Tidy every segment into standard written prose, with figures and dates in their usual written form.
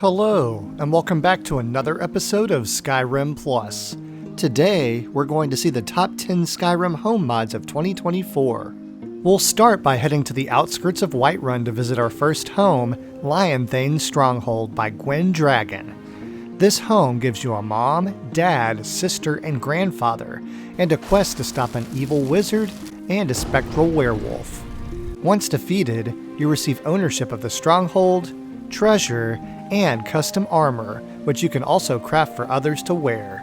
Hello, and welcome back to another episode of Skyrim Plus. Today, we're going to see the top 10 Skyrim home mods of 2024. We'll start by heading to the outskirts of Whiterun to visit our first home, Thane's Stronghold by Gwen Dragon. This home gives you a mom, dad, sister, and grandfather, and a quest to stop an evil wizard and a spectral werewolf. Once defeated, you receive ownership of the Stronghold, treasure, and custom armor, which you can also craft for others to wear.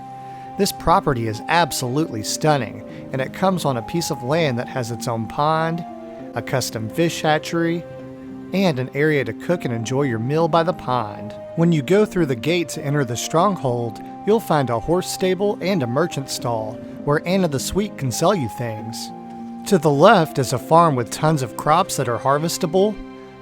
This property is absolutely stunning, and it comes on a piece of land that has its own pond, a custom fish hatchery, and an area to cook and enjoy your meal by the pond. When you go through the gate to enter the Stronghold, you'll find a horse stable and a merchant stall, where Anna the Sweet can sell you things. To the left is a farm with tons of crops that are harvestable.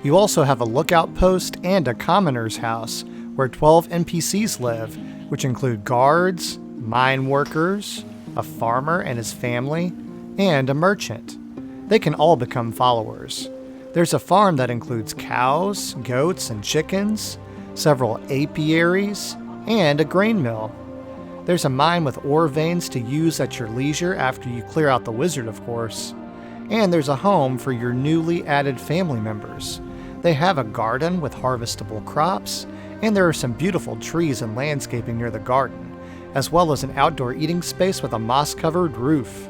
You also have a lookout post and a commoner's house, where 12 NPCs live, which include guards, mine workers, a farmer and his family, and a merchant. They can all become followers. There's a farm that includes cows, goats, and chickens, several apiaries, and a grain mill. There's a mine with ore veins to use at your leisure after you clear out the wizard, of course. And there's a home for your newly added family members. They have a garden with harvestable crops, and there are some beautiful trees and landscaping near the garden, as well as an outdoor eating space with a moss-covered roof.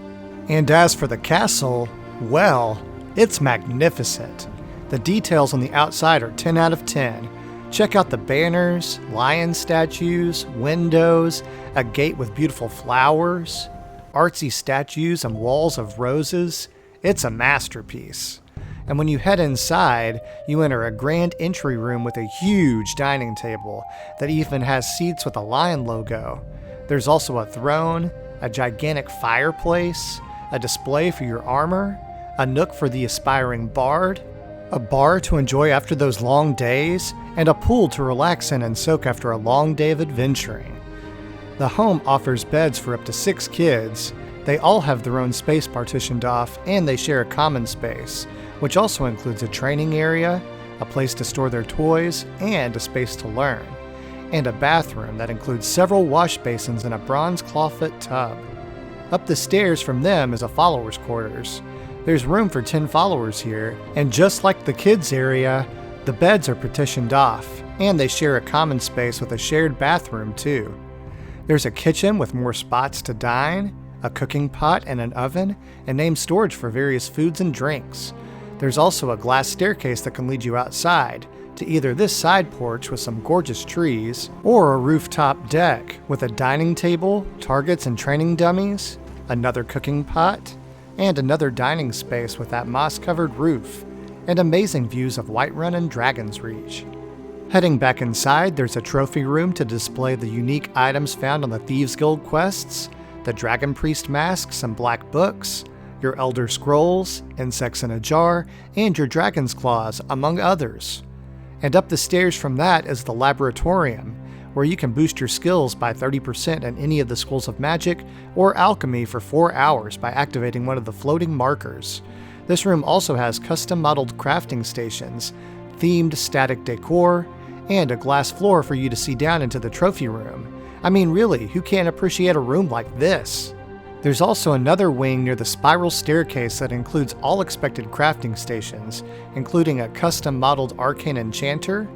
And as for the castle, well, it's magnificent. The details on the outside are 10 out of 10. Check out the banners, lion statues, windows, a gate with beautiful flowers, artsy statues and walls of roses. It's a masterpiece. And when you head inside, you enter a grand entry room with a huge dining table that even has seats with a lion logo. There's also a throne, a gigantic fireplace, a display for your armor, a nook for the aspiring bard, a bar to enjoy after those long days, and a pool to relax in and soak after a long day of adventuring. The home offers beds for up to 6 kids. They all have their own space partitioned off, and they share a common space, which also includes a training area, a place to store their toys, and a space to learn, and a bathroom that includes several wash basins and a bronze clawfoot tub. Up the stairs from them is a follower's quarters. There's room for 10 followers here, and just like the kids area, the beds are partitioned off, and they share a common space with a shared bathroom too. There's a kitchen with more spots to dine, a cooking pot and an oven, and named storage for various foods and drinks. There's also a glass staircase that can lead you outside, to either this side porch with some gorgeous trees, or a rooftop deck with a dining table, targets and training dummies, another cooking pot, and another dining space with that moss-covered roof, and amazing views of Whiterun and Dragon's Reach. Heading back inside, there's a trophy room to display the unique items found on the Thieves Guild quests, the Dragon Priest masks and black books, your Elder Scrolls, insects in a jar, and your Dragon's Claws, among others. And up the stairs from that is the Laboratorium, where you can boost your skills by 30% in any of the schools of magic or alchemy for 4 hours by activating one of the floating markers. This room also has custom modeled crafting stations, themed static decor, and a glass floor for you to see down into the trophy room. I mean, really, who can't appreciate a room like this? There's also another wing near the spiral staircase that includes all expected crafting stations, including a custom modeled arcane enchanter,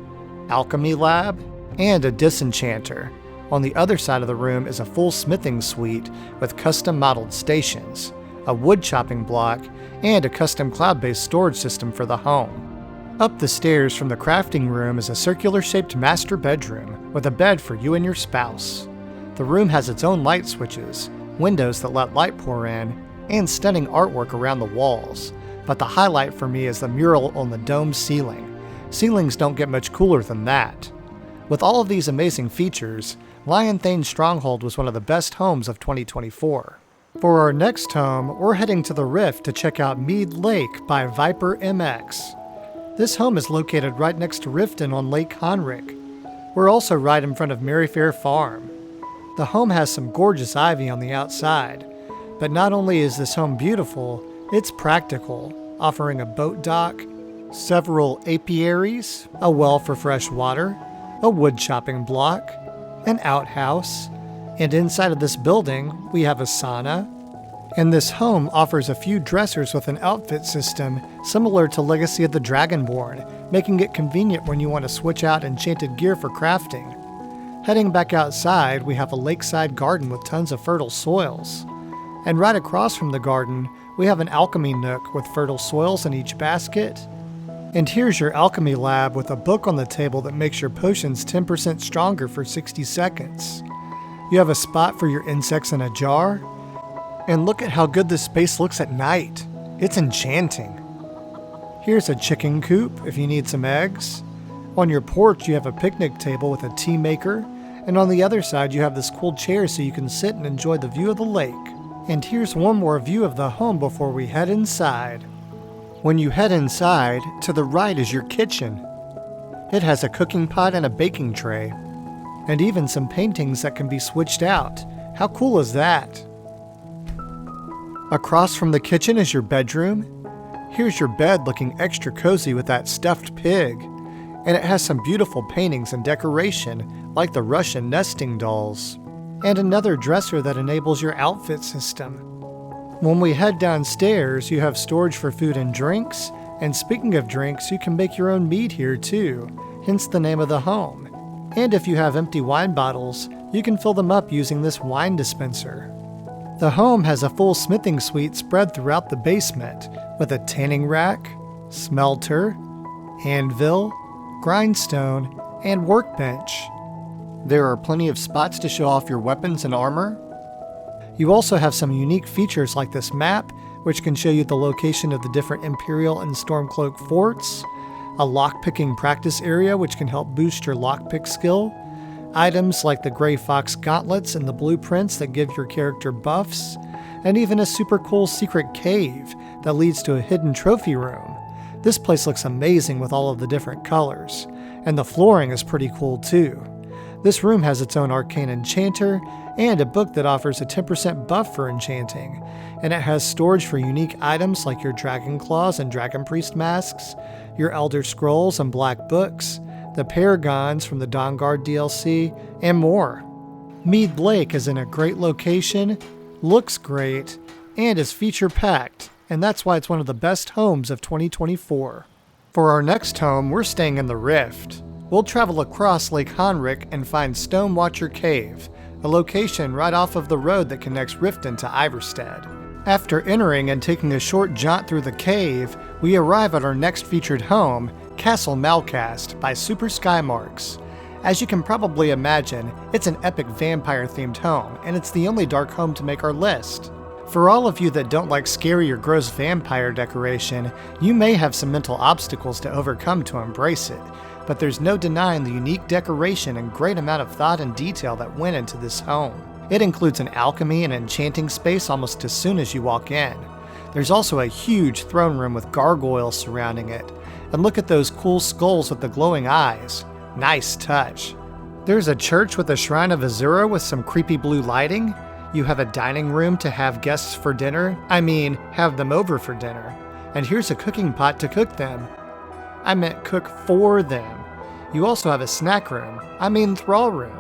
alchemy lab, and a disenchanter. On the other side of the room is a full smithing suite with custom modeled stations, a wood chopping block, and a custom cloud-based storage system for the home. Up the stairs from the crafting room is a circular-shaped master bedroom with a bed for you and your spouse. The room has its own light switches, windows that let light pour in, and stunning artwork around the walls. But the highlight for me is the mural on the domed ceiling. Ceilings don't get much cooler than that. With all of these amazing features, Thane's Stronghold was one of the best homes of 2024. For our next home, we're heading to the Rift to check out Meadlake by Viper MX. This home is located right next to Riften on Lake Honrick. We're also right in front of Merryfair Farm. The home has some gorgeous ivy on the outside, but not only is this home beautiful, it's practical, offering a boat dock, several apiaries, a well for fresh water, a wood chopping block, an outhouse, and inside of this building we have a sauna. And this home offers a few dressers with an outfit system similar to Legacy of the Dragonborn, making it convenient when you want to switch out enchanted gear for crafting. Heading back outside, we have a lakeside garden with tons of fertile soils. And right across from the garden, we have an alchemy nook with fertile soils in each basket. And here's your alchemy lab with a book on the table that makes your potions 10% stronger for 60 seconds. You have a spot for your insects in a jar. And look at how good this space looks at night. It's enchanting. Here's a chicken coop if you need some eggs. On your porch you have a picnic table with a tea maker, and on the other side you have this cool chair so you can sit and enjoy the view of the lake. And here's one more view of the home before we head inside. When you head inside, to the right is your kitchen. It has a cooking pot and a baking tray, and even some paintings that can be switched out. How cool is that? Across from the kitchen is your bedroom. Here's your bed looking extra cozy with that stuffed pig. And it has some beautiful paintings and decoration, like the Russian nesting dolls. And another dresser that enables your outfit system. When we head downstairs, you have storage for food and drinks. And speaking of drinks, you can make your own mead here too, hence the name of the home. And if you have empty wine bottles, you can fill them up using this wine dispenser. The home has a full smithing suite spread throughout the basement, with a tanning rack, smelter, anvil, grindstone, and workbench. There are plenty of spots to show off your weapons and armor. You also have some unique features like this map, which can show you the location of the different Imperial and Stormcloak forts, a lockpicking practice area which can help boost your lockpick skill, items like the Grey Fox gauntlets and the blueprints that give your character buffs, and even a super cool secret cave that leads to a hidden trophy room. This place looks amazing with all of the different colors, and the flooring is pretty cool too. This room has its own arcane enchanter and a book that offers a 10% buff for enchanting, and it has storage for unique items like your Dragon Claws and Dragon Priest masks, your Elder Scrolls and Black Books, the Paragons from the Dawnguard DLC, and more. Meadlake is in a great location, looks great, and is feature-packed, and that's why it's one of the best homes of 2024. For our next home, we're staying in the Rift. We'll travel across Lake Henrik and find Stonewatcher Cave, a location right off of the road that connects Riften to Iverstead. After entering and taking a short jaunt through the cave, we arrive at our next featured home, Castle Malkast by Super Skymarks. As you can probably imagine, it's an epic vampire-themed home, and it's the only dark home to make our list. For all of you that don't like scary or gross vampire decoration, you may have some mental obstacles to overcome to embrace it, but there's no denying the unique decoration and great amount of thought and detail that went into this home. It includes an alchemy and enchanting space almost as soon as you walk in. There's also a huge throne room with gargoyles surrounding it. And look at those cool skulls with the glowing eyes. Nice touch. There's a church with a shrine of Azura with some creepy blue lighting. You have a dining room to have guests for dinner. Have them over for dinner. And here's a cooking pot to cook them. I meant cook for them. You also have a snack room. Thrall room.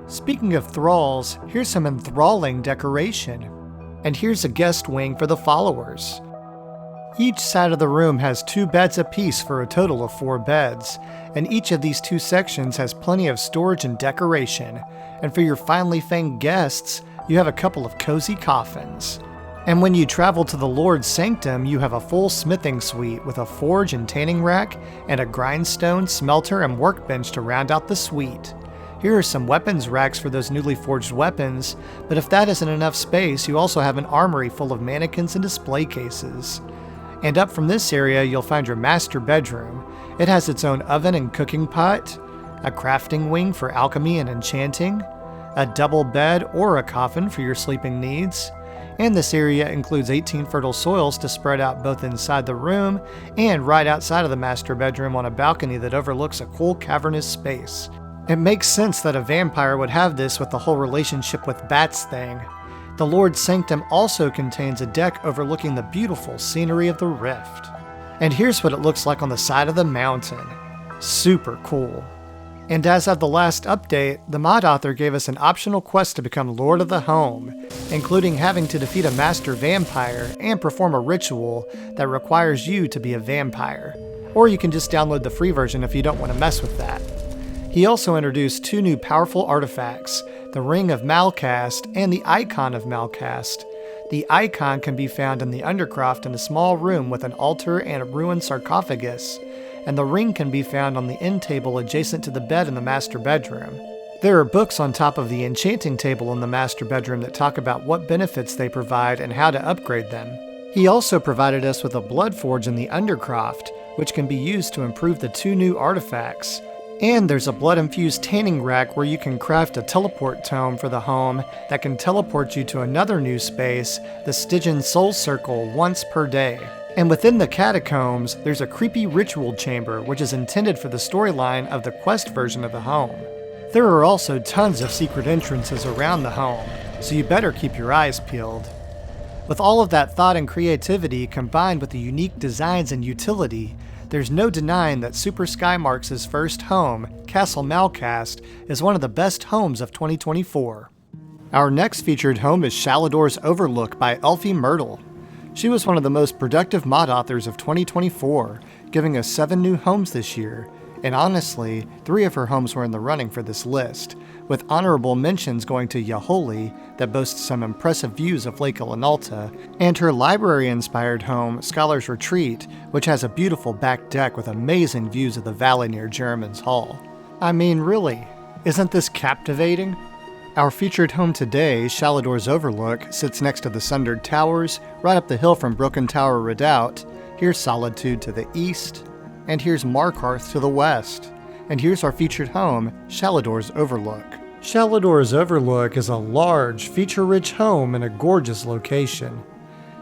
Speaking of thralls, here's some enthralling decoration. And here's a guest wing for the followers. Each side of the room has 2 beds apiece for a total of 4 beds, and each of these 2 sections has plenty of storage and decoration. And for your finely fanged guests, you have a couple of cozy coffins. And when you travel to the Lord's Sanctum, you have a full smithing suite with a forge and tanning rack, and a grindstone, smelter, and workbench to round out the suite. Here are some weapons racks for those newly forged weapons, but if that isn't enough space, you also have an armory full of mannequins and display cases. And up from this area, you'll find your master bedroom. It has its own oven and cooking pot, a crafting wing for alchemy and enchanting, a double bed or a coffin for your sleeping needs, and this area includes 18 fertile soils to spread out both inside the room and right outside of the master bedroom on a balcony that overlooks a cool cavernous space. It makes sense that a vampire would have this with the whole relationship with bats thing. The Lord's Sanctum also contains a deck overlooking the beautiful scenery of the Rift. And here's what it looks like on the side of the mountain. Super cool. And as of the last update, the mod author gave us an optional quest to become Lord of the Home, including having to defeat a master vampire and perform a ritual that requires you to be a vampire. Or you can just download the free version if you don't want to mess with that. He also introduced 2 new powerful artifacts, the Ring of Malkast and the Icon of Malkast. The icon can be found in the Undercroft in a small room with an altar and a ruined sarcophagus, and the ring can be found on the end table adjacent to the bed in the master bedroom. There are books on top of the enchanting table in the master bedroom that talk about what benefits they provide and how to upgrade them. He also provided us with a blood forge in the Undercroft, which can be used to improve the 2 new artifacts. And there's a blood-infused tanning rack where you can craft a teleport tome for the home that can teleport you to another new space, the Stygian Soul Circle, once per day. And within the catacombs, there's a creepy ritual chamber which is intended for the storyline of the quest version of the home. There are also tons of secret entrances around the home, so you better keep your eyes peeled. With all of that thought and creativity combined with the unique designs and utility, there's no denying that Super Skymarks' first home, Castle Malkast, is one of the best homes of 2024. Our next featured home is Shalidor's Overlook by Elfie Myrtle. She was one of the most productive mod authors of 2024, giving us 7 new homes this year, and honestly, 3 of her homes were in the running for this list, with honorable mentions going to Yaholi, that boasts some impressive views of Lake Ilinalta, and her library-inspired home, Scholar's Retreat, which has a beautiful back deck with amazing views of the valley near Jeremy's Hall. I mean, really, isn't this captivating? Our featured home today, Shalidor's Overlook, sits next to the Sundered Towers, right up the hill from Broken Tower Redoubt. Here's Solitude to the east, and here's Markarth to the west. And here's our featured home, Shalidor's Overlook. Shalidor's Overlook is a large, feature-rich home in a gorgeous location.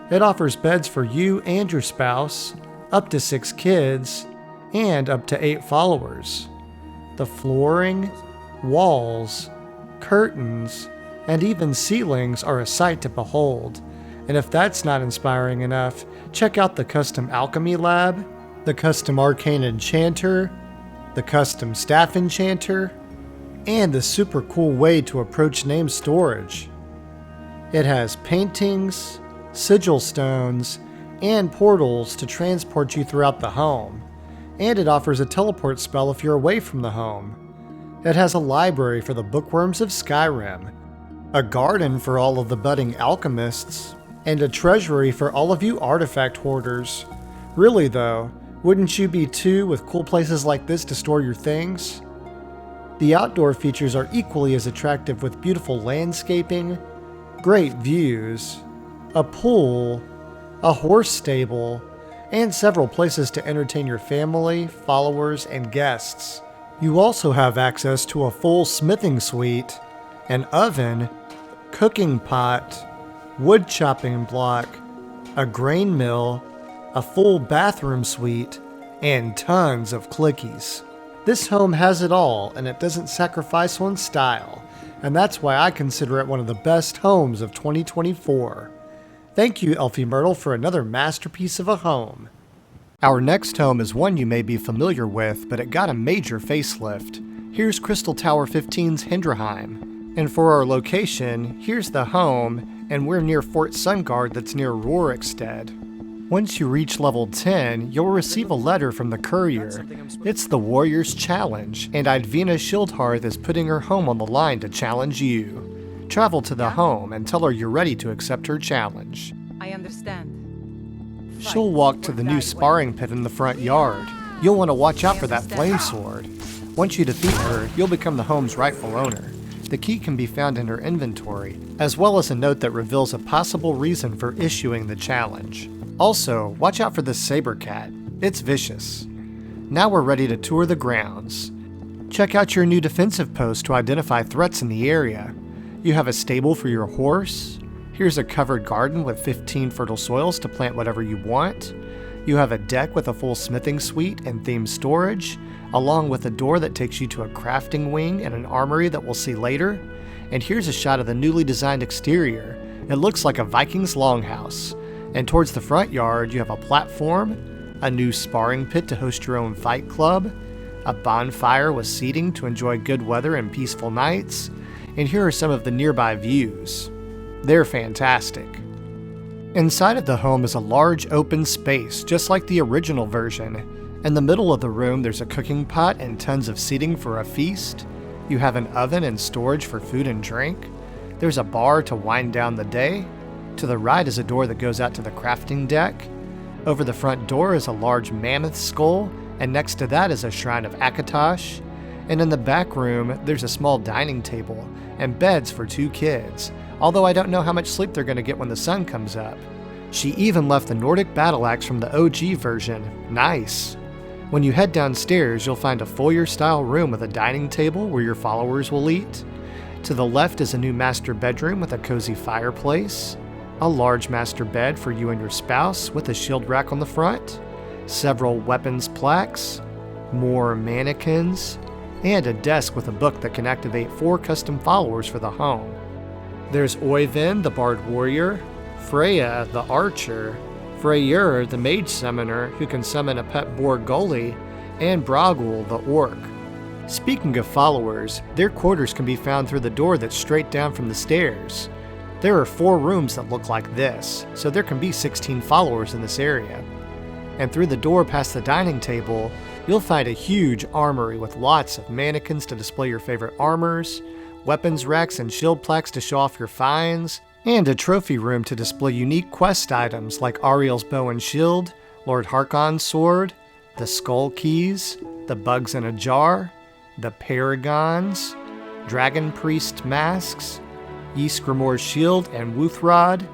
It offers beds for you and your spouse, up to 6 kids, and up to 8 followers. The flooring, walls, curtains, and even ceilings are a sight to behold. And if that's not inspiring enough, check out the custom alchemy lab, the custom arcane enchanter, the custom staff enchanter, and the super cool way to approach name storage. It has paintings, sigil stones, and portals to transport you throughout the home, and it offers a teleport spell if you're away from the home. It has a library for the bookworms of Skyrim, a garden for all of the budding alchemists, and a treasury for all of you artifact hoarders. Really though, wouldn't you be too with cool places like this to store your things? The outdoor features are equally as attractive with beautiful landscaping, great views, a pool, a horse stable, and several places to entertain your family, followers, and guests. You also have access to a full smithing suite, an oven, cooking pot, wood chopping block, a grain mill, a full bathroom suite, and tons of clickies. This home has it all, and it doesn't sacrifice on style, and that's why I consider it one of the best homes of 2024. Thank you, Elfie Myrtle, for another masterpiece of a home. Our next home is one you may be familiar with, but it got a major facelift. Here's Crystal Tower 15's Hendraheim. And for our location, here's the home, and we're near Fort Sungard that's near Rorikstead. Once you reach level 10, you'll receive a letter from the courier. It's the Warrior's Challenge, and Idvina Shieldhearth is putting her home on the line to challenge you. Travel to the home and tell her you're ready to accept her challenge. I understand. She'll walk to the new sparring pit in the front yard. You'll want to watch out for that flame sword. Once you defeat her, you'll become the home's rightful owner. The key can be found in her inventory, as well as a note that reveals a possible reason for issuing the challenge. Also, watch out for this saber cat. It's vicious. Now we're ready to tour the grounds. Check out your new defensive post to identify threats in the area. You have a stable for your horse. Here's a covered garden with 15 fertile soils to plant whatever you want. You have a deck with a full smithing suite and themed storage, along with a door that takes you to a crafting wing and an armory that we'll see later. And here's a shot of the newly designed exterior. It looks like a Viking's longhouse. And towards the front yard, you have a platform, a new sparring pit to host your own fight club, a bonfire with seating to enjoy good weather and peaceful nights, and here are some of the nearby views. They're fantastic. Inside of the home is a large open space, just like the original version. In the middle of the room there's a cooking pot and tons of seating for a feast. You have an oven and storage for food and drink. There's a bar to wind down the day. To the right is a door that goes out to the crafting deck. Over the front door is a large mammoth skull, and next to that is a shrine of Akatosh. And in the back room, there's a small dining table and beds for 2 kids, although I don't know how much sleep they're going to get when the sun comes up. She even left the Nordic battle axe from the OG version. Nice! When you head downstairs, you'll find a foyer-style room with a dining table where your followers will eat. To the left is a new master bedroom with a cozy fireplace, a large master bed for you and your spouse with a shield rack on the front, several weapons plaques, more mannequins, and a desk with a book that can activate 4 custom followers for the home. There's Oyvind, the bard warrior, Freya, the archer, Freyr, the mage summoner who can summon a pet boar gully, and Bragul, the orc. Speaking of followers, their quarters can be found through the door that's straight down from the stairs. There are 4 rooms that look like this, so there can be 16 followers in this area. And through the door past the dining table, you'll find a huge armory with lots of mannequins to display your favorite armors, weapons racks and shield plaques to show off your finds, and a trophy room to display unique quest items like Ariel's bow and shield, Lord Harkon's sword, the skull keys, the bugs in a jar, the paragons, dragon priest masks, Ysgrimor's shield and Wuthrod,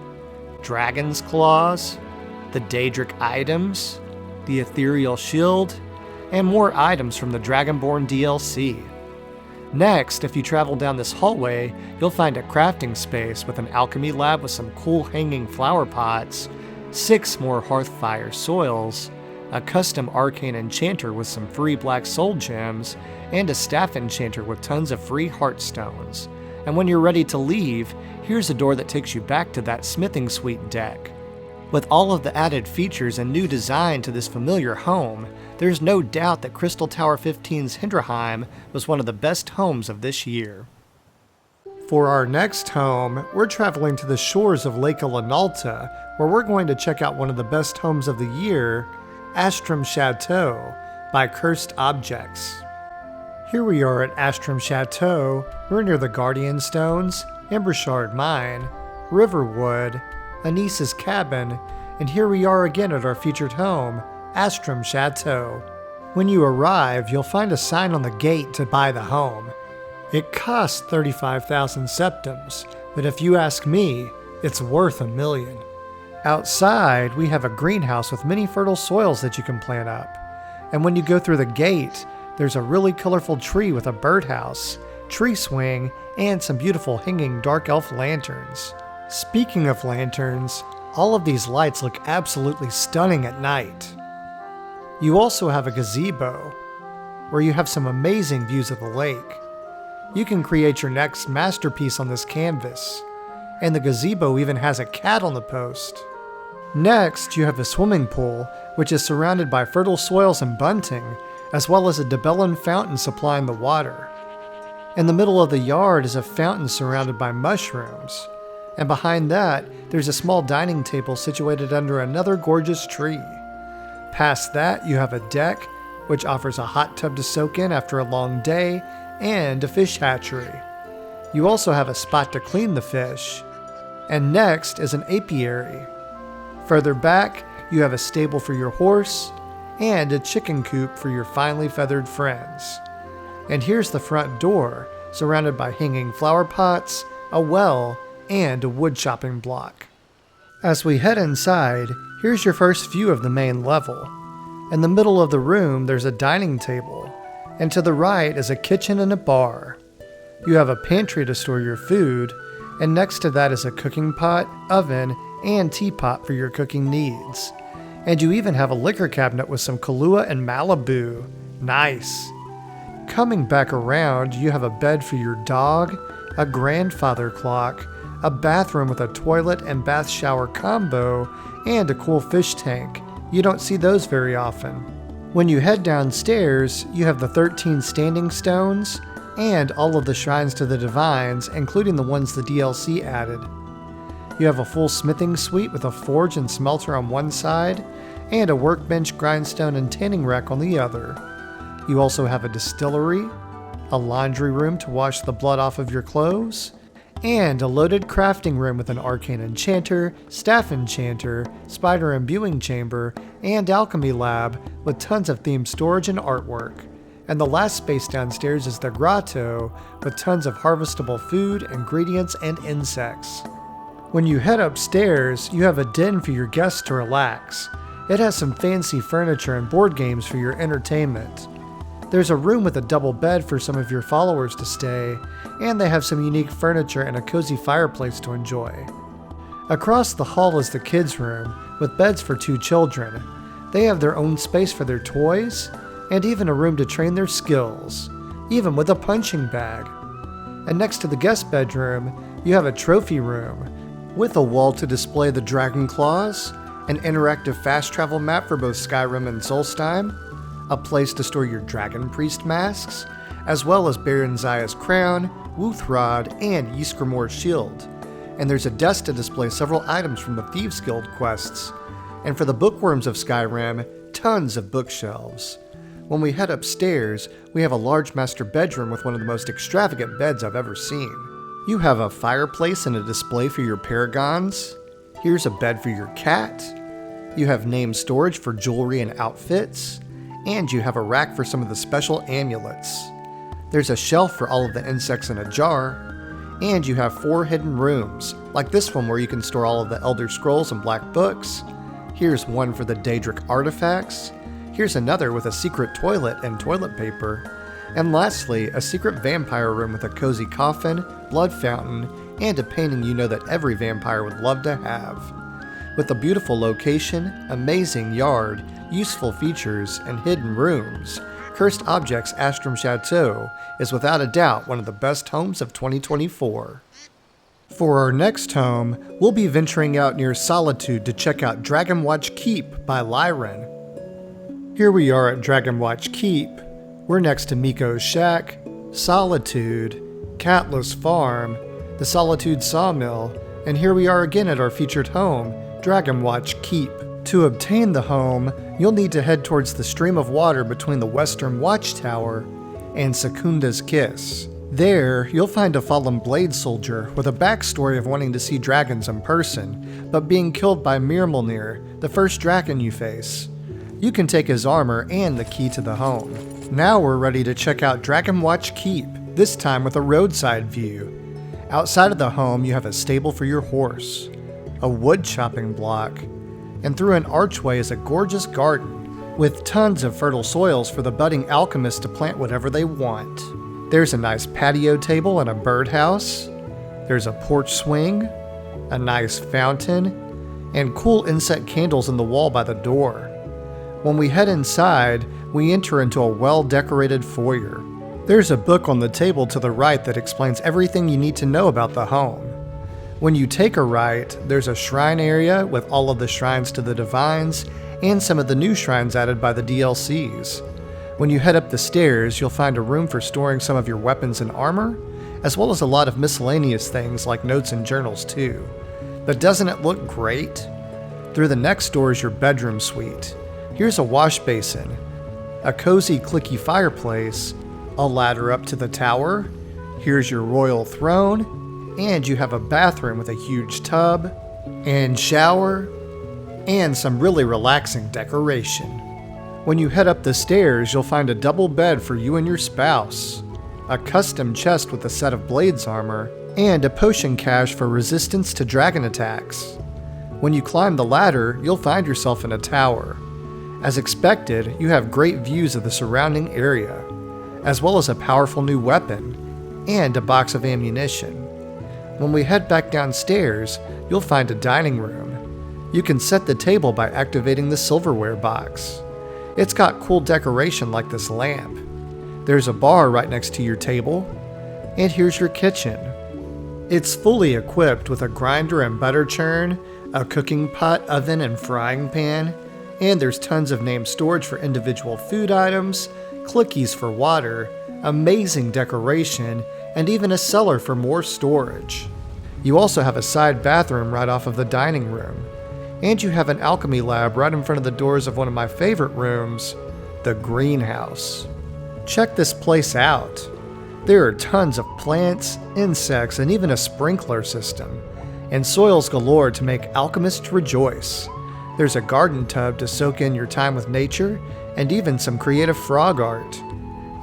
dragon's claws, the Daedric items, the ethereal shield, and more items from the Dragonborn DLC. Next, if you travel down this hallway, you'll find a crafting space with an alchemy lab with some cool hanging flower pots, 6 more hearthfire soils, a custom arcane enchanter with some free black soul gems, and a staff enchanter with tons of free heartstones. And when you're ready to leave, here's a door that takes you back to that smithing suite deck. With all of the added features and new design to this familiar home, there's no doubt that Crystal Tower 15's Hendraheim was one of the best homes of this year. For our next home, we're traveling to the shores of Lake Ilanalta, where we're going to check out one of the best homes of the year, Astrum Chateau by Cursed Objects. Here we are at Astrum Chateau. We're near the Guardian Stones, Embershard Mine, Riverwood, Anissa's cabin, and here we are again at our featured home, Astrum Chateau. When you arrive, you'll find a sign on the gate to buy the home. It costs 35,000 septims, but if you ask me, it's worth $1 million. Outside, we have a greenhouse with many fertile soils that you can plant up. And when you go through the gate, there's a really colorful tree with a birdhouse, tree swing, and some beautiful hanging dark elf lanterns. Speaking of lanterns, all of these lights look absolutely stunning at night. You also have a gazebo, where you have some amazing views of the lake. You can create your next masterpiece on this canvas, and the gazebo even has a cat on the post. Next, you have a swimming pool, which is surrounded by fertile soils and bunting, as well as a Debellin fountain supplying the water. In the middle of the yard is a fountain surrounded by mushrooms, and behind that, there's a small dining table situated under another gorgeous tree. Past that, you have a deck, which offers a hot tub to soak in after a long day, and a fish hatchery. You also have a spot to clean the fish. And next is an apiary. Further back, you have a stable for your horse, and a chicken coop for your finely feathered friends. And here's the front door, surrounded by hanging flower pots, a well, and a wood chopping block. As we head inside, here's your first view of the main level. In the middle of the room, there's a dining table, and to the right is a kitchen and a bar. You have a pantry to store your food, and next to that is a cooking pot, oven, and teapot for your cooking needs. And you even have a liquor cabinet with some Kahlua and Malibu. Nice! Coming back around, you have a bed for your dog, a grandfather clock, a bathroom with a toilet and bath shower combo, and a cool fish tank. You don't see those very often. When you head downstairs, you have the 13 standing stones and all of the shrines to the divines, including the ones the DLC added. You have a full smithing suite with a forge and smelter on one side, and a workbench, grindstone, and tanning rack on the other. You also have a distillery, a laundry room to wash the blood off of your clothes, and a loaded crafting room with an arcane enchanter, staff enchanter, spider imbuing chamber, and alchemy lab with tons of themed storage and artwork. And the last space downstairs is the grotto with tons of harvestable food, ingredients, and insects. When you head upstairs, you have a den for your guests to relax. It has some fancy furniture and board games for your entertainment. There's a room with a double bed for some of your followers to stay, and they have some unique furniture and a cozy fireplace to enjoy. Across the hall is the kids' room, with beds for 2 children. They have their own space for their toys, and even a room to train their skills, even with a punching bag. And next to the guest bedroom, you have a trophy room, with a wall to display the dragon claws, an interactive fast travel map for both Skyrim and Solstheim, a place to store your Dragon Priest masks, as well as Baron Zaya's crown, Wuthrod, and Ysgramor's shield. And there's a desk to display several items from the Thieves Guild quests. And for the bookworms of Skyrim, tons of bookshelves. When we head upstairs, we have a large master bedroom with one of the most extravagant beds I've ever seen. You have a fireplace and a display for your paragons. Here's a bed for your cat. You have name storage for jewelry and outfits. And you have a rack for some of the special amulets. There's a shelf for all of the insects in a jar. And you have 4 hidden rooms, like this one where you can store all of the Elder Scrolls and Black Books. Here's one for the Daedric artifacts. Here's another with a secret toilet and toilet paper. And lastly, a secret vampire room with a cozy coffin, blood fountain, and a painting you know that every vampire would love to have. With a beautiful location, amazing yard, useful features, and hidden rooms, Cursed Objects Astrum Chateau is without a doubt one of the best homes of 2024. For our next home, we'll be venturing out near Solitude to check out Dragonwatch Keep by Lyran. Here we are at Dragonwatch Keep. We're next to Miko's Shack, Solitude, Catless Farm, the Solitude Sawmill, and here we are again at our featured home, Dragonwatch Keep. To obtain the home, you'll need to head towards the stream of water between the Western Watchtower and Secunda's Kiss. There, you'll find a fallen blade soldier with a backstory of wanting to see dragons in person, but being killed by Mirmulnir, the first dragon you face. You can take his armor and the key to the home. Now we're ready to check out Dragonwatch Keep, this time with a roadside view. Outside of the home, you have a stable for your horse, a wood chopping block, and through an archway is a gorgeous garden with tons of fertile soils for the budding alchemists to plant whatever they want. There's a nice patio table and a birdhouse. There's a porch swing, a nice fountain, and cool inset candles in the wall by the door. When we head inside, we enter into a well-decorated foyer. There's a book on the table to the right that explains everything you need to know about the home. When you take a right, there's a shrine area with all of the shrines to the divines and some of the new shrines added by the DLCs. When you head up the stairs, you'll find a room for storing some of your weapons and armor, as well as a lot of miscellaneous things like notes and journals too. But doesn't it look great? Through the next door is your bedroom suite. Here's a wash basin, a cozy clicky fireplace, a ladder up to the tower, here's your royal throne, and you have a bathroom with a huge tub, and shower, and some really relaxing decoration. When you head up the stairs, you'll find a double bed for you and your spouse, a custom chest with a set of blades armor, and a potion cache for resistance to dragon attacks. When you climb the ladder, you'll find yourself in a tower. As expected, you have great views of the surrounding area, as well as a powerful new weapon, and a box of ammunition. When we head back downstairs, you'll find a dining room. You can set the table by activating the silverware box. It's got cool decoration like this lamp. There's a bar right next to your table, and here's your kitchen. It's fully equipped with a grinder and butter churn, a cooking pot, oven, and frying pan, And there's tons of named storage for individual food items, clickies for water, amazing decoration, and even a cellar for more storage. You also have a side bathroom right off of the dining room. And you have an alchemy lab right in front of the doors of one of my favorite rooms, the greenhouse. Check this place out. There are tons of plants, insects, and even a sprinkler system, and soils galore to make alchemists rejoice. There's a garden tub to soak in your time with nature, and even some creative frog art.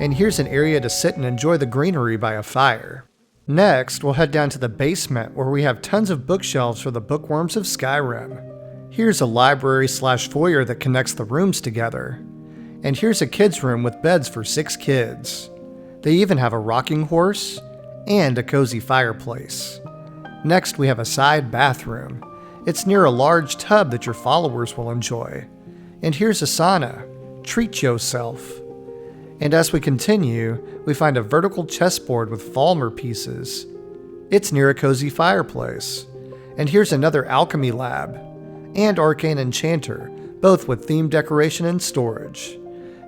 And here's an area to sit and enjoy the greenery by a fire. Next, we'll head down to the basement where we have tons of bookshelves for the bookworms of Skyrim. Here's a library/foyer that connects the rooms together. And here's a kid's room with beds for 6 kids. They even have a rocking horse and a cozy fireplace. Next, we have a side bathroom. It's near a large tub that your followers will enjoy. And here's a sauna. Treat yourself. And as we continue, we find a vertical chessboard with Falmer pieces. It's near a cozy fireplace. And here's another alchemy lab and arcane enchanter, both with themed decoration and storage.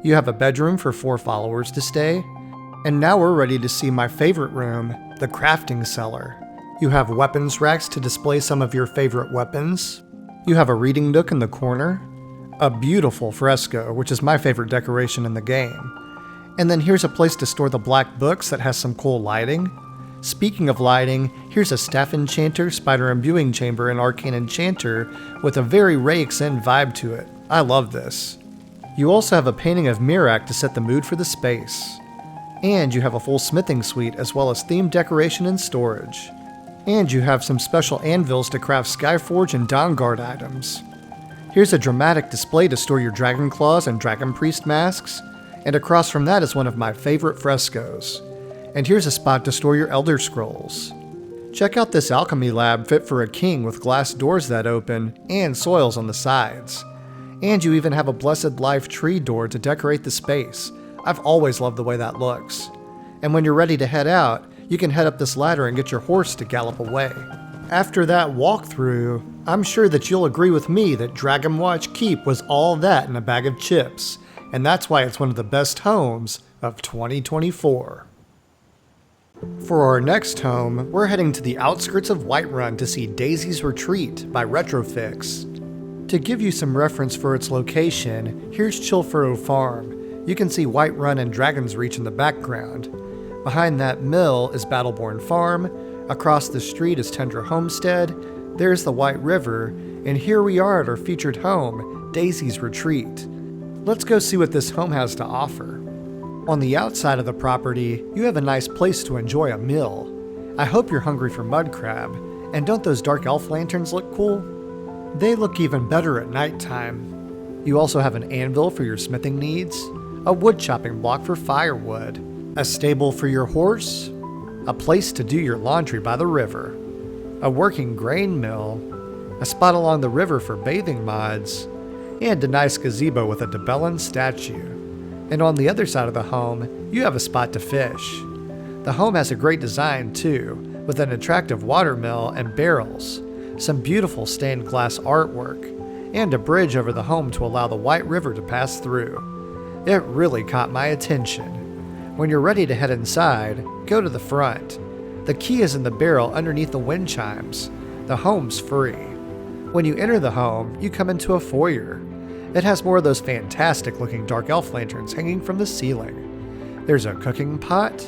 You have a bedroom for 4 followers to stay. And now we're ready to see my favorite room, the crafting cellar. You have weapons racks to display some of your favorite weapons. You have a reading nook in the corner, a beautiful fresco, which is my favorite decoration in the game. And then here's a place to store the black books that has some cool lighting. Speaking of lighting, here's a staff enchanter, spider imbuing chamber, and arcane enchanter with a very Rakes End vibe to it. I love this. You also have a painting of Mirak to set the mood for the space. And you have a full smithing suite as well as themed decoration and storage. And you have some special anvils to craft Skyforge and Dawnguard items. Here's a dramatic display to store your Dragon Claws and Dragon Priest masks, and across from that is one of my favorite frescoes. And here's a spot to store your Elder Scrolls. Check out this alchemy lab fit for a king with glass doors that open and soils on the sides. And you even have a Blessed Life tree door to decorate the space. I've always loved the way that looks. And when you're ready to head out, you can head up this ladder and get your horse to gallop away. After that walkthrough, I'm sure that you'll agree with me that Dragonwatch Keep was all that in a bag of chips, and that's why it's one of the best homes of 2024. For our next home, we're heading to the outskirts of Whiterun to see Daisy's Retreat by Retrofix. To give you some reference for its location, here's Chilfurrow Farm. You can see Whiterun and Dragon's Reach in the background. Behind that mill is Battleborn Farm, across the street is Tendra Homestead, there's the White River, and here we are at our featured home, Daisy's Retreat. Let's go see what this home has to offer. On the outside of the property, you have a nice place to enjoy a meal. I hope you're hungry for mud crab, and don't those dark elf lanterns look cool? They look even better at nighttime. You also have an anvil for your smithing needs, a wood chopping block for firewood, a stable for your horse, a place to do your laundry by the river, a working grain mill, a spot along the river for bathing mods, and a nice gazebo with a Debellan statue. And on the other side of the home, you have a spot to fish. The home has a great design too, with an attractive watermill and barrels, some beautiful stained glass artwork, and a bridge over the home to allow the White River to pass through. It really caught my attention. When you're ready to head inside, go to the front. The key is in the barrel underneath the wind chimes. The home's free. When you enter the home, you come into a foyer. It has more of those fantastic looking dark elf lanterns hanging from the ceiling. There's a cooking pot,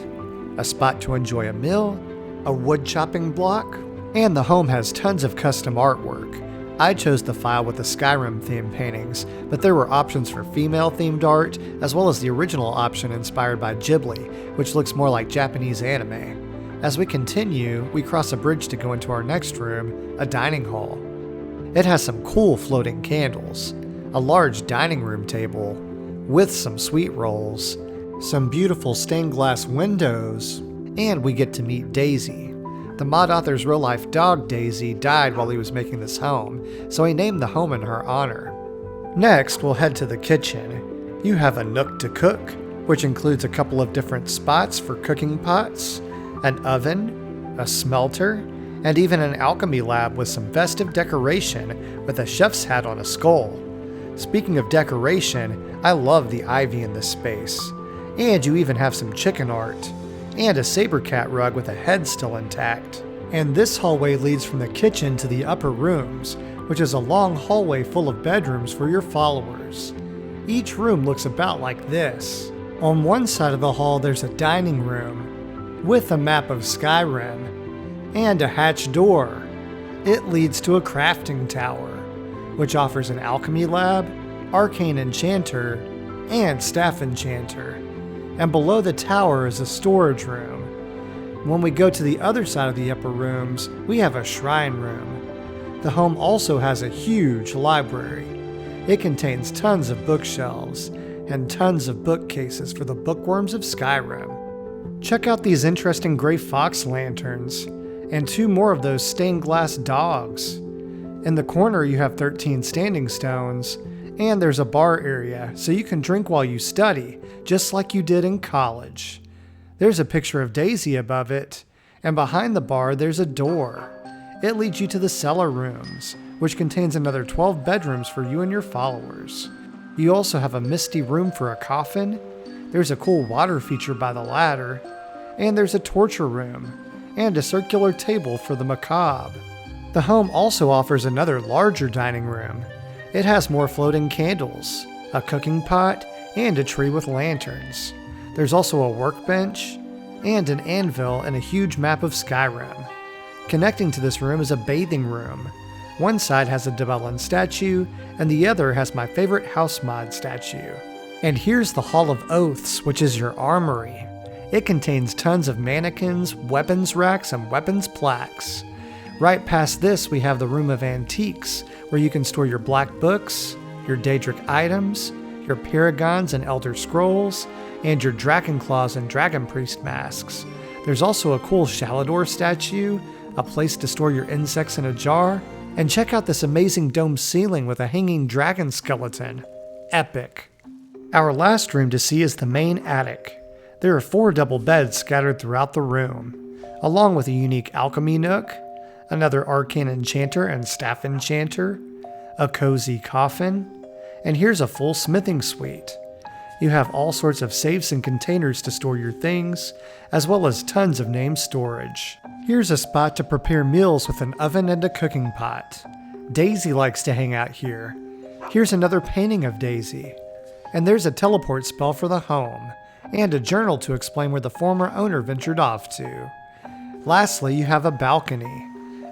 a spot to enjoy a meal, a wood chopping block, and the home has tons of custom artwork. I chose the file with the Skyrim themed paintings, but there were options for female themed art, as well as the original option inspired by Ghibli, which looks more like Japanese anime. As we continue, we cross a bridge to go into our next room, a dining hall. It has some cool floating candles, a large dining room table, with some sweet rolls, some beautiful stained glass windows, and we get to meet Daisy. The mod author's real-life dog, Daisy, died while he was making this home, so he named the home in her honor. Next, we'll head to the kitchen. You have a nook to cook, which includes a couple of different spots for cooking pots, an oven, a smelter, and even an alchemy lab with some festive decoration with a chef's hat on a skull. Speaking of decoration, I love the ivy in this space. And you even have some chicken art. And a saber cat rug with a head still intact. And this hallway leads from the kitchen to the upper rooms, which is a long hallway full of bedrooms for your followers. Each room looks about like this. On one side of the hall there's a dining room, with a map of Skyrim, and a hatched door. It leads to a crafting tower, which offers an alchemy lab, arcane enchanter, and staff enchanter. And below the tower is a storage room. When we go to the other side of the upper rooms, we have a shrine room. The home also has a huge library. It contains tons of bookshelves and tons of bookcases for the bookworms of Skyrim. Check out these interesting gray fox lanterns, and 2 more of those stained glass dogs. In the corner you have 13 standing stones, and there's a bar area so you can drink while you study, just like you did in college. There's a picture of Daisy above it, and behind the bar there's a door. It leads you to the cellar rooms, which contains another 12 bedrooms for you and your followers. You also have a misty room for a coffin, there's a cool water feature by the ladder, and there's a torture room, and a circular table for the macabre. The home also offers another larger dining room. It has more floating candles, a cooking pot, and a tree with lanterns. There's also a workbench, and an anvil and a huge map of Skyrim. Connecting to this room is a bathing room. One side has a Debellan statue, and the other has my favorite house mod statue. And here's the Hall of Oaths, which is your armory. It contains tons of mannequins, weapons racks, and weapons plaques. Right past this we have the Room of Antiques, where you can store your black books, your Daedric items, your paragons and elder scrolls, and your dragon claws and dragon priest masks. There's also a cool Shalidor statue, a place to store your insects in a jar, and check out this amazing dome ceiling with a hanging dragon skeleton. Epic. Our last room to see is the main attic. There are 4 double beds scattered throughout the room, along with a unique alchemy nook, another arcane enchanter and staff enchanter, a cozy coffin, and here's a full smithing suite. You have all sorts of safes and containers to store your things, as well as tons of name storage. Here's a spot to prepare meals with an oven and a cooking pot. Daisy likes to hang out here. Here's another painting of Daisy. And there's a teleport spell for the home, and a journal to explain where the former owner ventured off to. Lastly, you have a balcony.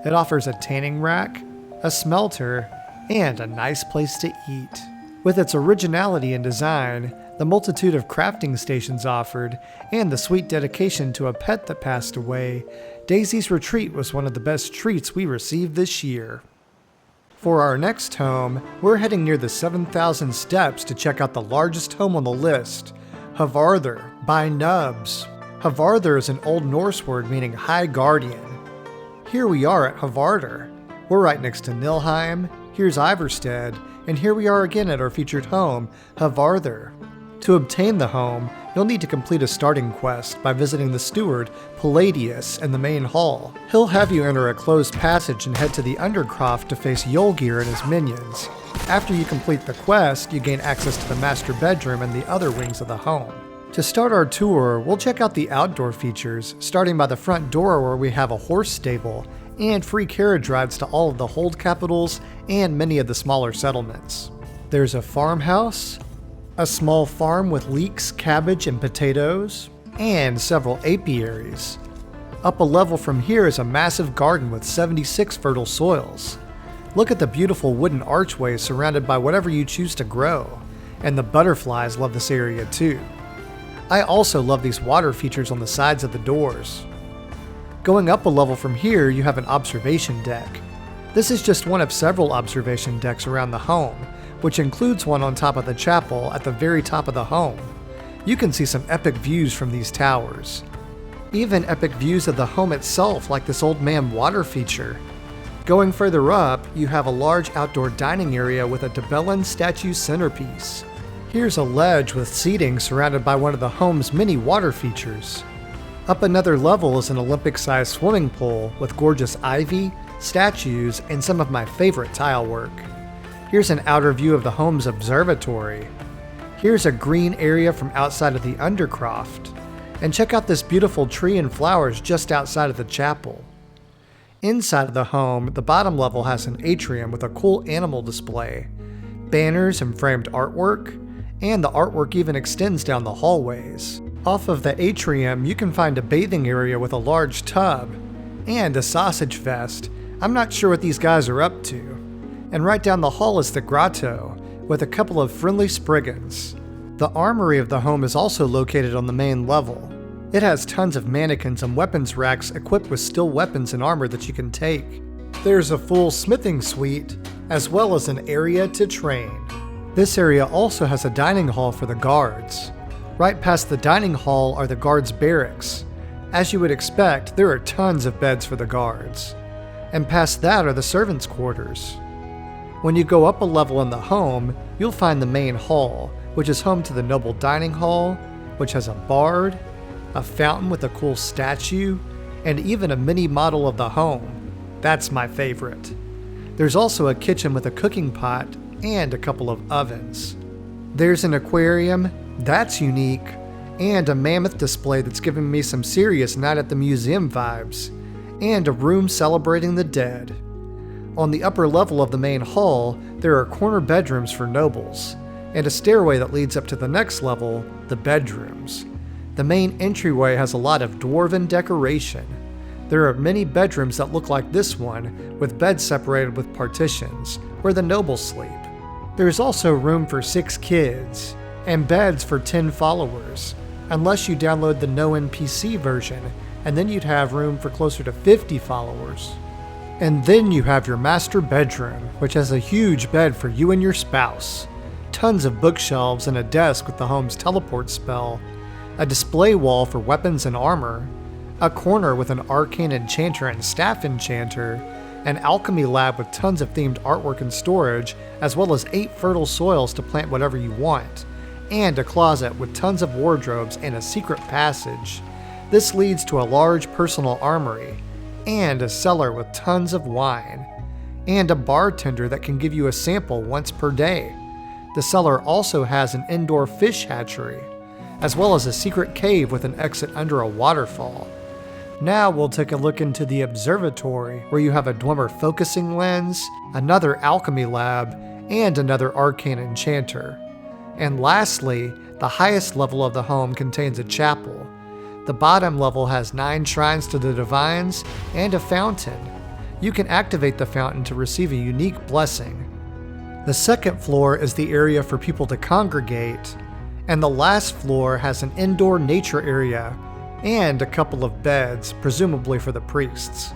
It offers a tanning rack, a smelter, and a nice place to eat. With its originality in design, the multitude of crafting stations offered, and the sweet dedication to a pet that passed away, Daisy's Retreat was one of the best treats we received this year. For our next home, we're heading near the 7,000 steps to check out the largest home on the list, Havardr by Nubs. Havardr is an Old Norse word meaning High Guardian. Here we are at Havardr. We're right next to Nilheim, here's Iverstead, and here we are again at our featured home, Havardr. To obtain the home, you'll need to complete a starting quest by visiting the steward, Palladius, in the main hall. He'll have you enter a closed passage and head to the Undercroft to face Yolgir and his minions. After you complete the quest, you gain access to the master bedroom and the other wings of the home. To start our tour, we'll check out the outdoor features, starting by the front door where we have a horse stable, and free carriage rides to all of the hold capitals and many of the smaller settlements. There's a farmhouse, a small farm with leeks, cabbage, and potatoes, and several apiaries. Up a level from here is a massive garden with 76 fertile soils. Look at the beautiful wooden archways surrounded by whatever you choose to grow, and the butterflies love this area too. I also love these water features on the sides of the doors. Going up a level from here, you have an observation deck. This is just one of several observation decks around the home, which includes one on top of the chapel at the very top of the home. You can see some epic views from these towers. Even epic views of the home itself, like this old man water feature. Going further up, you have a large outdoor dining area with a Debellan statue centerpiece. Here's a ledge with seating surrounded by one of the home's many water features. Up another level is an Olympic-sized swimming pool with gorgeous ivy, statues, and some of my favorite tile work. Here's an outer view of the home's observatory. Here's a green area from outside of the undercroft. And check out this beautiful tree and flowers just outside of the chapel. Inside of the home, the bottom level has an atrium with a cool animal display, banners and framed artwork, and the artwork even extends down the hallways. Off of the atrium, you can find a bathing area with a large tub, and a sausage fest. I'm not sure what these guys are up to. And right down the hall is the grotto, with a couple of friendly spriggans. The armory of the home is also located on the main level. It has tons of mannequins and weapons racks equipped with steel weapons and armor that you can take. There's a full smithing suite, as well as an area to train. This area also has a dining hall for the guards. Right past the dining hall are the guards' barracks. As you would expect, there are tons of beds for the guards. And past that are the servants' quarters. When you go up a level in the home, you'll find the main hall, which is home to the noble dining hall, which has a bard, a fountain with a cool statue, and even a mini model of the home. That's my favorite. There's also a kitchen with a cooking pot and a couple of ovens. There's an aquarium, that's unique, and a mammoth display that's giving me some serious Night at the Museum vibes, and a room celebrating the dead. On the upper level of the main hall, there are corner bedrooms for nobles, and a stairway that leads up to the next level, the bedrooms. The main entryway has a lot of dwarven decoration. There are many bedrooms that look like this one, with beds separated with partitions, where the nobles sleep. There is also room for 6 kids, and beds for 10 followers, unless you download the No NPC version, and then you'd have room for closer to 50 followers. And then you have your master bedroom, which has a huge bed for you and your spouse, tons of bookshelves and a desk with the home's teleport spell, a display wall for weapons and armor, a corner with an arcane enchanter and staff enchanter, an alchemy lab with tons of themed artwork and storage, as well as 8 fertile soils to plant whatever you want, and a closet with tons of wardrobes and a secret passage. This leads to a large personal armory, and a cellar with tons of wine, and a bartender that can give you a sample once per day. The cellar also has an indoor fish hatchery, as well as a secret cave with an exit under a waterfall. Now we'll take a look into the observatory, where you have a Dwemer focusing lens, another alchemy lab, and another arcane enchanter. And lastly, the highest level of the home contains a chapel. The bottom level has 9 shrines to the divines and a fountain. You can activate the fountain to receive a unique blessing. The second floor is the area for people to congregate, and the last floor has an indoor nature area and a couple of beds, presumably for the priests.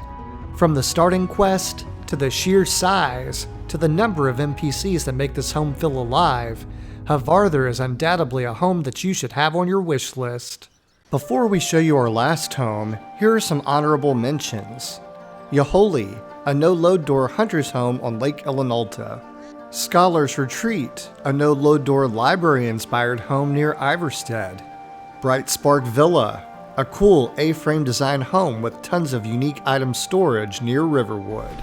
From the starting quest, to the sheer size, to the number of NPCs that make this home feel alive, Havardr is undoubtedly a home that you should have on your wish list. Before we show you our last home, here are some honorable mentions. Yaholi, a no-load door hunter's home on Lake Elinalta. Scholar's Retreat, a no-load door library-inspired home near Iverstead. Bright Spark Villa, a cool A-frame design home with tons of unique item storage near Riverwood.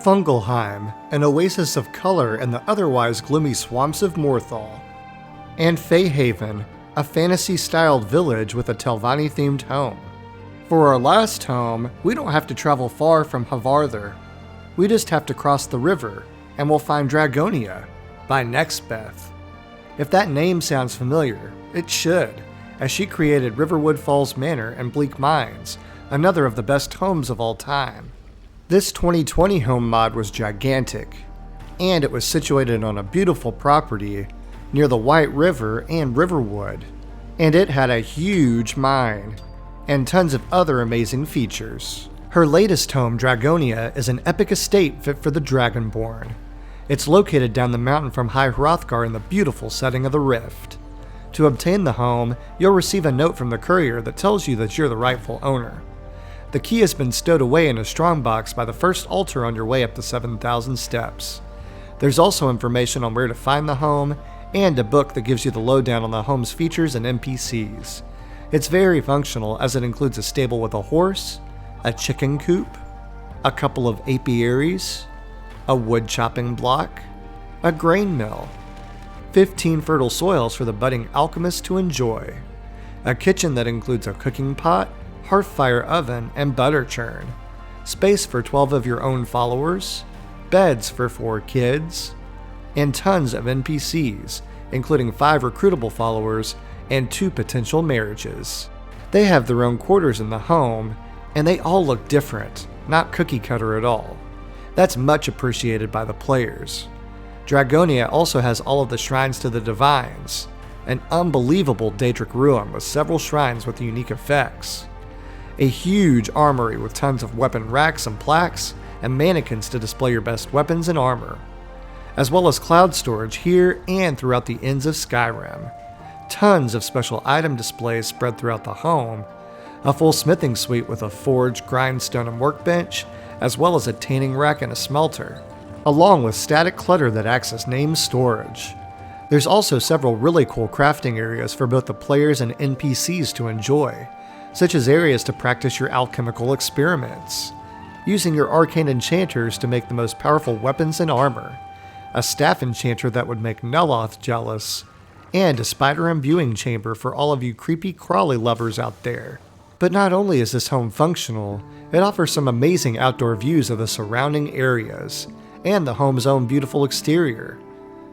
Fungalheim, an oasis of color in the otherwise gloomy swamps of Morthal. And Feyhaven, a fantasy-styled village with a Telvanni-themed home. For our last home, we don't have to travel far from Havardr. We just have to cross the river, and we'll find Dragonia by Nextbeth. If that name sounds familiar, it should, as she created Riverwood Falls Manor and Bleak Mines, another of the best homes of all time. This 2020 home mod was gigantic, and it was situated on a beautiful property near the White River and Riverwood, and it had a huge mine, and tons of other amazing features. Her latest home, Dragonia, is an epic estate fit for the Dragonborn. It's located down the mountain from High Hrothgar in the beautiful setting of the Rift. To obtain the home, you'll receive a note from the courier that tells you that you're the rightful owner. The key has been stowed away in a strongbox by the first altar on your way up the 7,000 steps. There's also information on where to find the home, and a book that gives you the lowdown on the home's features and NPCs. It's very functional, as it includes a stable with a horse, a chicken coop, a couple of apiaries, a wood chopping block, a grain mill, 15 fertile soils for the budding alchemist to enjoy, a kitchen that includes a cooking pot, hearth fire oven, and butter churn, space for 12 of your own followers, beds for 4 kids, and tons of NPCs, including 5 recruitable followers and 2 potential marriages. They have their own quarters in the home, and they all look different, not cookie cutter at all. That's much appreciated by the players. Dragonia also has all of the shrines to the divines, an unbelievable Daedric ruin with several shrines with unique effects, a huge armory with tons of weapon racks and plaques, and mannequins to display your best weapons and armor, as well as cloud storage here and throughout the ends of Skyrim, tons of special item displays spread throughout the home, a full smithing suite with a forge, grindstone, and workbench, as well as a tanning rack and a smelter, along with static clutter that acts as named storage. There's also several really cool crafting areas for both the players and NPCs to enjoy, such as areas to practice your alchemical experiments, using your arcane enchanters to make the most powerful weapons and armor, a staff enchanter that would make Neloth jealous, and a spider imbuing chamber for all of you creepy crawly lovers out there. But not only is this home functional, it offers some amazing outdoor views of the surrounding areas, and the home's own beautiful exterior.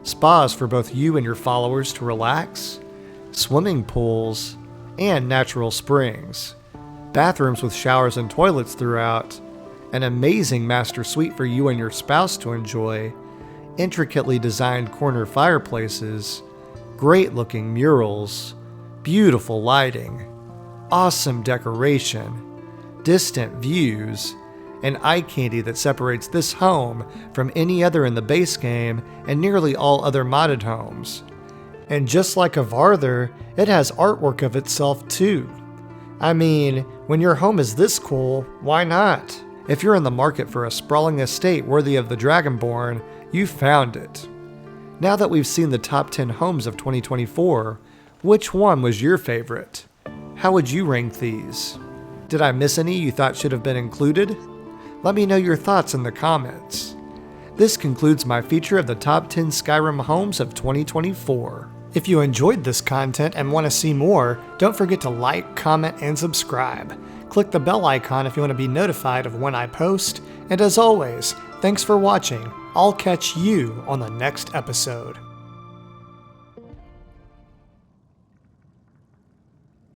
Spas for both you and your followers to relax, swimming pools, and natural springs, bathrooms with showers and toilets throughout, an amazing master suite for you and your spouse to enjoy, intricately designed corner fireplaces, great looking murals, beautiful lighting, awesome decoration, distant views, and eye candy that separates this home from any other in the base game and nearly all other modded homes. And just like Havardr, it has artwork of itself too. I mean, when your home is this cool, why not? If you're in the market for a sprawling estate worthy of the Dragonborn, you found it. Now that we've seen the top 10 homes of 2024, which one was your favorite? How would you rank these? Did I miss any you thought should have been included? Let me know your thoughts in the comments. This concludes my feature of the top 10 Skyrim homes of 2024. If you enjoyed this content and want to see more, don't forget to like, comment, and subscribe. Click the bell icon if you want to be notified of when I post, and as always, thanks for watching. I'll catch you on the next episode.